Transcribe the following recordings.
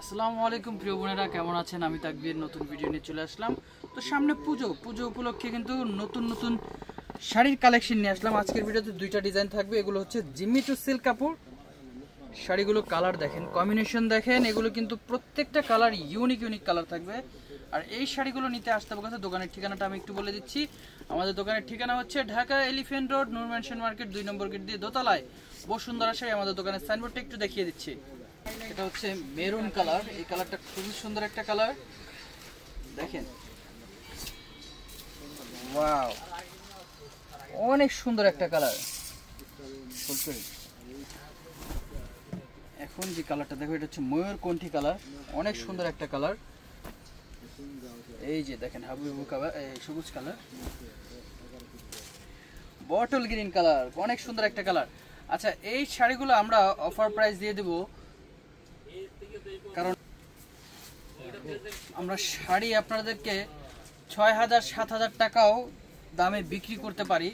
আসসালামু আলাইকুম প্রিয় বোনেরা, কেমন আছেন? আমি তাকবীর নতুন ভিডিও নিয়ে চলে আসলাম। তো সামনে পুজো উপলক্ষে কিন্তু নতুন নতুন শাড়ির কালেকশন নিয়ে আসলাম। আজকের ভিডিওতে দুইটা ডিজাইন থাকবে। এগুলো হচ্ছে জিম্মি টু সিল্ক কাপড় শাড়িগুলো। কালার দেখেন, কম্বিনেশন দেখেন, এগুলো কিন্তু প্রত্যেকটা কালার ইউনিক কালার থাকবে। আর এই শাড়িগুলো নিতে আসতে হবে কথা, দোকানের ঠিকানাটা আমি একটু বলে দিচ্ছি। আমাদের দোকানের ঠিকানা হচ্ছে ঢাকা এলিফ্যান্ট রোড, নূর ম্যানশন মার্কেট 2 নম্বর গেট দিয়ে দোতলায় বসুন্ধরা শাড়ি। আমাদের দোকানের সাইনবোর্ডটা একটু দেখিয়ে দিচ্ছি। এটা হচ্ছে মেরুন কালার। এই কালারটা খুবই সুন্দর একটা কালার, দেখেন। ওয়াও, অনেক সুন্দর একটা কালার। এখন যে কালারটা দেখো, এটা হচ্ছে ময়ূরকণ্ঠী কালার, অনেক সুন্দর একটা কালার। এই যে দেখেন হাবুবু কালার, সবুজ কালার, বটল গ্রিন কালার, অনেক সুন্দর একটা কালার। আচ্ছা, এই শাড়িগুলো আমরা অফার প্রাইস দিয়ে দেব, কারণ আমরা শাড়ি আপনাদেরকে ৬,০০০-৭,০০০ টাকাও দামে বিক্রি করতে পারি।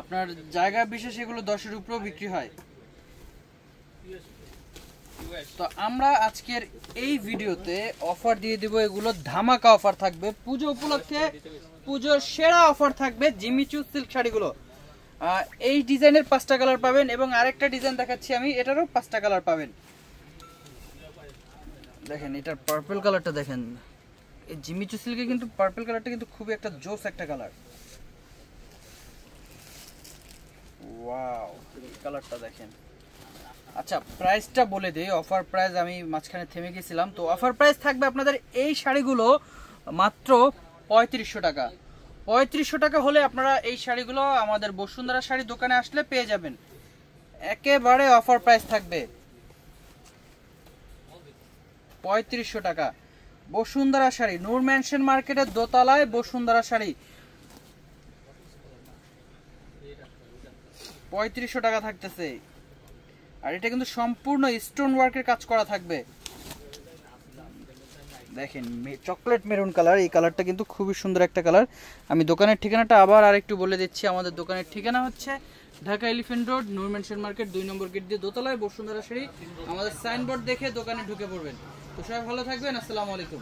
আপনার জায়গা বিশেষ এগুলো 10-এর উপরেও বিক্রি হয়। তো আমরা আজকের এই ভিডিওতে অফার দিয়ে দিব, এগুলো ধামাকা অফার থাকবে পুজো উপলক্ষে। পুজোর সেরা অফার থাকবে জিম্মি চু সিল্ক শাড়িগুলো। এই ডিজাইনের 5টা কালার পাবেন, এবং আরেকটা ডিজাইন দেখাচ্ছি আমি, এটারও 5টা কালার পাবেন। দেখেন এটার পার্পল কালারটা দেখেন। এই জিম্মি চু সিল্কে কিন্তু পার্পল কালারটা কিন্তু খুবই একটা জোস একটা কালার। ওয়াও, এই কালারটা দেখেন। আচ্ছা, প্রাইসটা বলে দেই। অফার প্রাইস আমি মাঝখানে থেমে গেছিলাম। তো অফার প্রাইস থাকবে আপনাদের এই শাড়িগুলো মাত্র ৩৫০০ টাকা। ৩৫০০ টাকা হলে আপনারা এই শাড়িগুলো আমাদের বসুন্ধরা শাড়ি দোকানে আসলে পেয়ে যাবেন। একেবারে অফার প্রাইস থাকবে ৩৫০০ টাকা। বসুন্ধরা শাড়ি, নূর ম্যানশন মার্কেটের দোতলায় বসুন্ধরা শাড়ি, ৩৫০০ টাকা থাকতেছে। আর এটা কিন্তু সম্পূর্ণ স্টোন ওয়ার্কের কাজ করা থাকবে। দেখেন চকলেট মেরুন কালার, এই কালারটা কিন্তু খুবই সুন্দর একটা কালার। আমি দোকানের ঠিকানাটা আবার আরেকটু বলে দিচ্ছি। আমাদের দোকানের ঠিকানা হচ্ছে ঢাকা এলিফ্যান্ট রোড, নূর ম্যানশন মার্কেট 2 নম্বর গেট দিয়ে দোতলায় বসুন্ধরা শাড়ি। আমাদের সাইনবোর্ড দেখে দোকানে ঢুকে পড়বেন। তো সবাই ভালো থাকবেন। আসসালামু আলাইকুম।